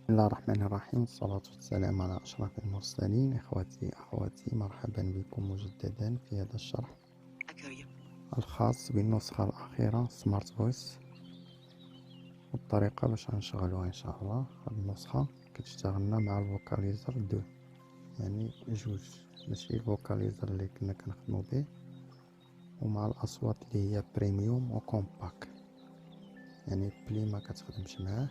بسم الله الرحمن الرحيم، والصلاة والسلام على أشرف المرسلين. إخوتي أخواتي، مرحبا بكم مجددا في هذا الشرح Accueil. الخاص بالنسخة الأخيرة سمارت فويس، والطريقة باش غنشغلوها إن شاء الله. هاد النسخة كتشتغلنا مع الفوكاليزر 2، يعني جوج، ماشي الفوكاليزر اللي كنا كنخدمو به، ومع الأصوات اللي هي بريميوم وكومباك، يعني بلي ما كتخدمش معاه.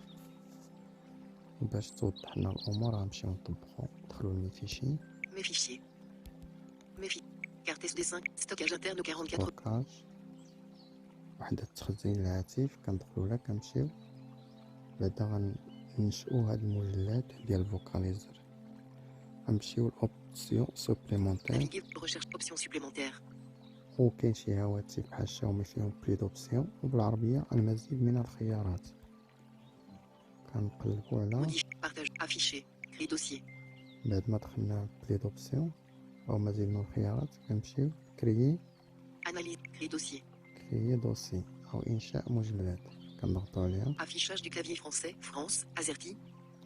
باش توضح لنا الأمور غنمشيو نطبقو. ندخلو لمي فيشي، Mes fichiers. Carte SD5. Stockage interne 44. ستوكاج، وحدة تخزين الهاتف. كندخلو لها كنمشيو بعدا غننشئو هاد المجلات ديال الفوكاليزر. غنمشيو لأوبسيون سوبليمونتير، Naviguer. Recherche. Option supplémentaire. وكاين شي هواتف بحال شاومي فيهم بلي دوبسيون، وبالعربية المزيد من الخيارات. كنقلبو على Modifier. Partage. Afficher. Créer dossier. بعد ما دخلنا بلي دوبسيون أو مزيد من الخيارات كنمشيو كريي Analyse. Créer dossier. دوسي أو إنشاء مجلد. كنضغطو عليها، Affichage du clavier français. France. AZERTY.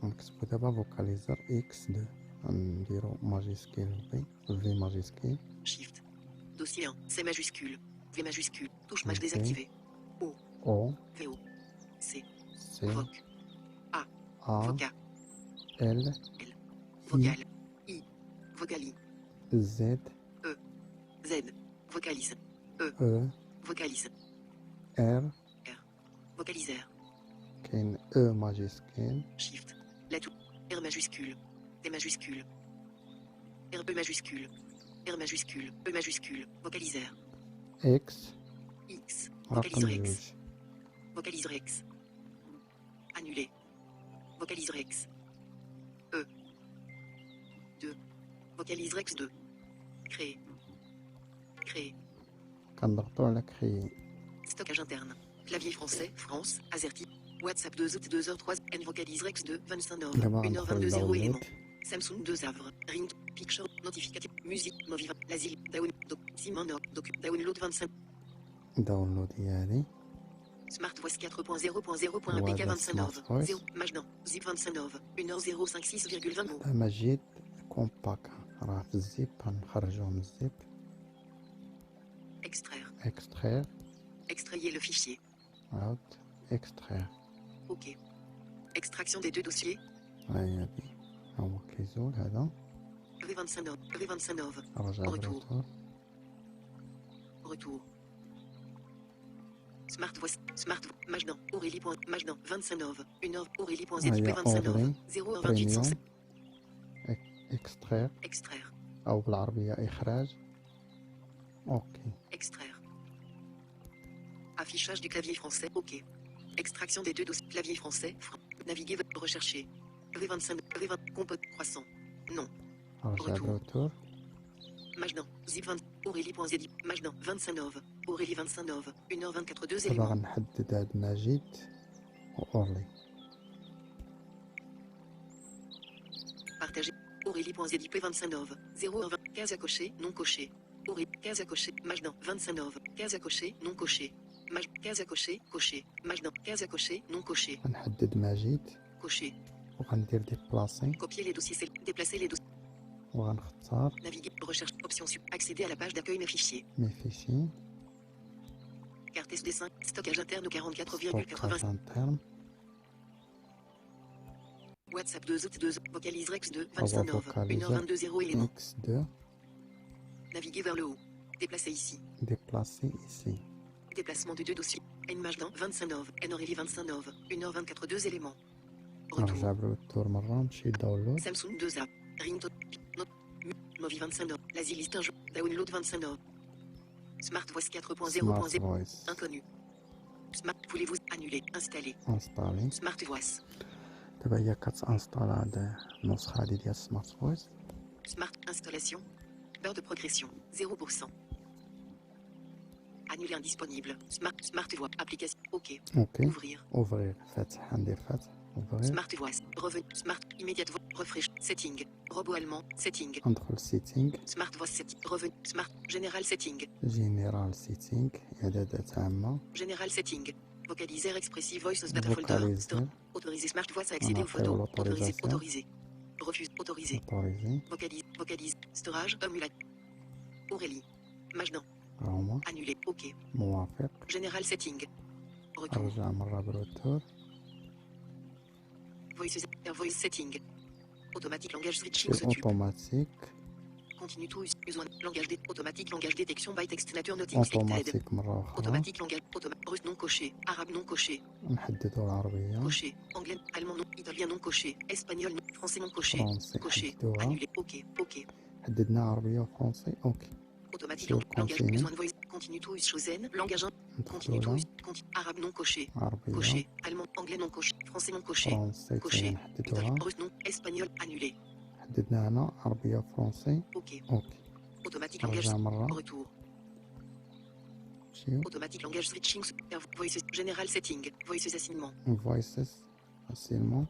غنكتبو دابا فوكاليزر إكس 2، غنديرو ماجيسكيل في ماجيسكيل. Shift. Dossier 1. C majuscule. V majuscule. Touche maj Ok. désactivée. O. O VO. C. C Voc. A. A Voca. L Vocal. I. Vocali. Z Z. Vocalise. E Vocalise. R. Vocalisaire. كاين E ماجيسكيل، Shift. La touche. R majuscule. T majuscule. R E majuscule. R majuscule. E majuscule. Vocalisaire. X X. رقم Vocalisaire X. جوج. Vocalisaire X. Annulé. Vocalisaire X. E. 2. Vocalisaire X 2. Créer. Créer. كنضغطو على كريي. Stockage interne. Clavier français. France. AZERTY. WhatsApp 2 août 2h3. N vocalisaire X 2. 25 nov. دابا 1h22 غندخل 0 داونلود. éléments. Samsung 2 Havre. Ring. Picture. Notificatif. Musique. Moviva. L'asile. Down. Simon. Download 25. داونلود هي هادي. Smart Voice 4.0.0.apk Voilà, 25 nov. Smart Voice. 0. Majdan. Zip 25 nov. 1h056,20 mots. دابا جيت كومباك، راه في الزيب غنخرجوه من الزيب. Extraire. اكسترير، Extrayer le fichier. عاود اكسترير. OK. Extraction des deux dossiers. هاي هادي، ها هو كيزول هذا. V25 nov. V25 nov. رجع Retour. بالروتور. Retour. Smart Voice. Majdan. Aurélie. Majdan. 25 nov. 1h. Aurélie.z. هيا V25 nov. أورلي 0h28 بريميوم اكسترير، Extraire. أو بالعربية إخراج. أوكي. Extraire. Affichage du clavier français. OK. Extraction des deux dossiers. Clavier français. Naviguer. Rechercher. V25. V20. Compote. Croissant. Non. رجع Retour. بالروتور. Majdan. Zip 20. Aurélie.z. Majdan. 25 nov. Aurélie 25 nov. 1h24 2 دابا éléments. غنحدد هاد ماجد وأورلي. Partager. Aurélie.z. P25 nov. 0h20. Case à cocher. Non coché. Aurélie. Case à cocher. Majdan. 25 nov. Case à cocher. Non coché. Case à cocher. Coché. Majdan. Case à cocher. Non coché. غنحدد ماجد Coché. وغندير ديبلاسي، Copier les dossiers. Déplacer les dossiers. وغنختار Naviguer. Recherche. Option. Accéder à la page d'accueil mes fichiers. مي فيشي. Carte SD5. Stockage interne ستوكاج 44,80. انترن. WhatsApp 2 août 2. Vocalise Rex 2. هو 25 nov. فوكاليزر 1h22 0 éléments. اكس 2. Naviguer vers le haut. Déplacer ici. ديبلاسي إيسي. Déplacement de deux dossiers. N Majdan 25 nov. N Aurélie 25 nov. 1h24 2 éléments. نرجع Retour. بالروتور مرة نمشي داونلود. Samsung 2 app. Ringtone. Movi 25 nov. L'asile un jour. Download 25 nov. Smart Voice سمارت 4.0.0. فويس Inconnu. Smart. Voulez-vous annuler. Installer. انستالي. Smart Voice. دابا هي كتانستال هاد النسخة هادي ديال سمارت فويس. Smart Installation. Barre de progression. 0%. Annuler indisponible. Smart Voice. Application. OK. اوكي. Ouvrir. اوفرير، فاتح، غندير فاتح اوفرير. Smart Voice. Revenu. Smart. Immédiate voix. Refresh. Setting. Robot allemand. Setting. ندخل سيتينغ، Smart Voice Setting. Revenu. Smart. Général Setting. جينيرال سيتينغ، إعدادات عامة، Général Setting. Vocalisaire expressive voice data folder. فوكاليزر. Autoriser Smart Voice à accéder aux après photos. Autoriser. l'autorisation. Autoriser. Refuse. Autoriser. Autoriser. Vocalise. Vocalise. Storage. Aurélie. Majdan. هما Annuler. OK. موافق. Général setting. Retour. أرجع مرة بالرتور. Voice setting. Automatique langage switching C'est s'occupe. automatique. Continue to use. Langage automatique langage détection by text nature not expected. automatique مرة أخرى. Automatique langage. Russe non coché. Arabe non coché. نحددو العربية. Coché. Anglais. Allemand non. Italien non coché. Espagnol non. Français non coché. فرنسي Coché. حددوها. Annuler. OK. OK. حددنا عربية وفرنسي. أوكي. Automatique Sur langage. continue. Besoin de voice. Continue to use chosen. Langage 1. Continue to ندخلو use. Arabe non coché. عربية. Coché. Allemand. Anglais non coché. Français non coché. فرنسي Coché. تاني نحددوها. Russe non. Espagnol. Annulé. حددنا هنا عربية وفرنسي. OK. أوكي. Automatique langage. نرجع مرة. Retour. نمشيو. Automatique langage switching. Voices. Général setting. Voices assignement. voices facilement.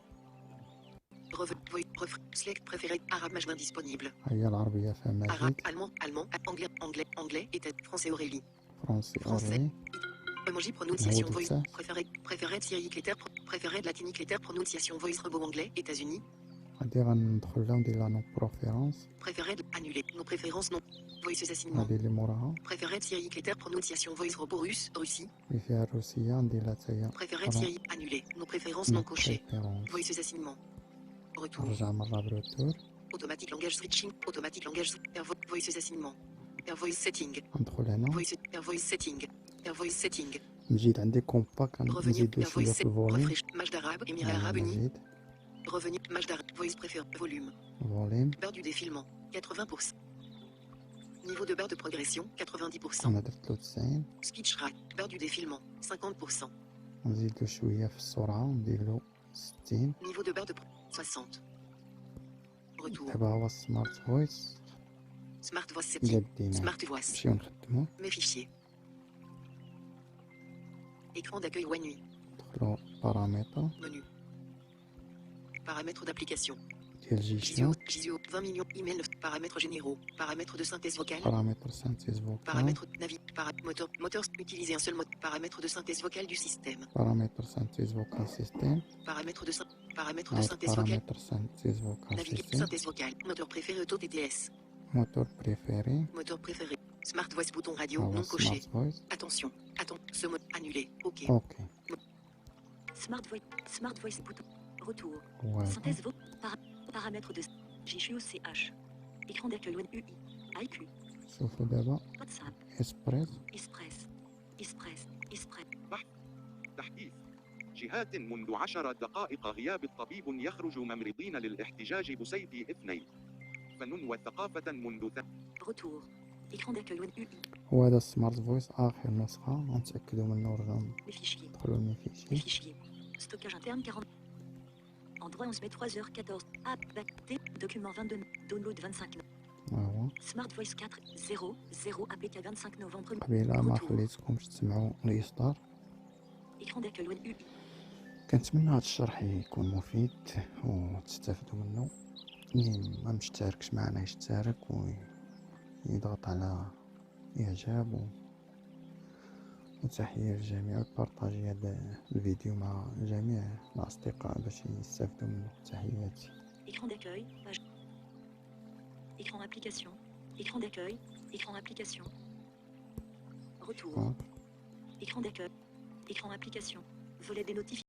Select préféré. Arabe Majdan disponible. هي العربية فيها Arabe. ماجد. Allemand. Anglais. Et français Aurélie. فرنسي Français. أوري. Emoji prononciation Mode voice. ça. Préféré Syrie Cléter. Préféré de latinique Cléter prononciation voice robot anglais. États-Unis. غادي غندخل لها وندير لها نو بروفيرونس. Préféré annuler. Nos préférences non. Voices assignement. هادي اللي موراها. Préféré Syrie Cléter prononciation voice robot russe. Russie. اللي فيها الروسية ندير لها حتى هي. Préféré Syrie annuler. Nos préférences non cochées. Voices assignement. Retour. نرجع مرة بالرتور. Automatique langage switching. Automatique langage. Voices assignement. Voice setting. ندخل هنا. Voice setting. Voice setting. نجيد عندي كومبا Revenir. كنزيدو شوية في الفوليوم. Refresh. Maj d'arabe. Émirats arabes unis. نزيد. Revenir. Maj d'arabe. Voice préféré. Volume. فوليوم. Beurre du défilement. 80%. Niveau de beurre de progression. 90%. أنا درتلو 90. Speech rate. Beurre du défilement. 50%. نزيدو شوية في السرعة نديرلو 60. Niveau de beurre de 60. Retour. دابا هو السمارت فويس. Smart voice إلا setting. دينا Smart voice. نمشيو نخدمو. Mes fichiers. Écran d'accueil WANUI. ندخلو بارامتر Menu. Paramètres d'application. ديال جيشنا. Gisio. 20 millions. Email. Paramètres généraux. Paramètres de synthèse vocale. بارامتر سانتيز فوكال. Paramètres navi. Moteur. Utiliser un seul mot. Paramètres de synthèse vocale du système. بارامتر سانتيز فوكال سيستم. Paramètres de synthèse vocale. بارامتر سانتيز فوكال Naviguer. سيستم. Synthèse vocale. Moteur préféré Auto TTS. موتور بريفيري. Moteur préféré. Smart voice bouton radio هو non coché. سمارت فويس. Attention. Ce mode annulé. OK. اوكي. Smart voice bouton. Retour. واضح. Synthèse paramètres de JCOCH. Écran d'accueil UI. IQ. شوفوا دابا WhatsApp. اسبريس. Express. تحديث جهات منذ 10 دقائق غياب الطبيب يخرج ممرضين للاحتجاج بسيف 2 فن وثقافة منذ Retour. Écran d'accueil UI. وهذا السمارت فويس آخر نسخة غنتأكدو منه وراه Les fichiers. ندخلو Les للفيشي. fichiers. Stockage interne 40. Android 11 mai 3h14. App. T. Document 22. Download 25. ها هو. Smart voice 4. 0. APK 25 novembre. قبيلة ما Retour. خليتكمش تسمعوا الإصدار. Écran d'accueil UI. كنتمنى هاد الشرح يكون مفيد وتستافدوا منه. اللي ما مشتركش معنا يشترك ويضغط على إعجاب وتحية للجميع وبارطاجي هذا الفيديو مع جميع الأصدقاء باش يستافدوا منه. تحياتي. Écran d'accueil. Page. Écran application. Écran d'accueil. Écran application. Retour. شكرا. Écran d'accueil. Écran application. Volet des notifications.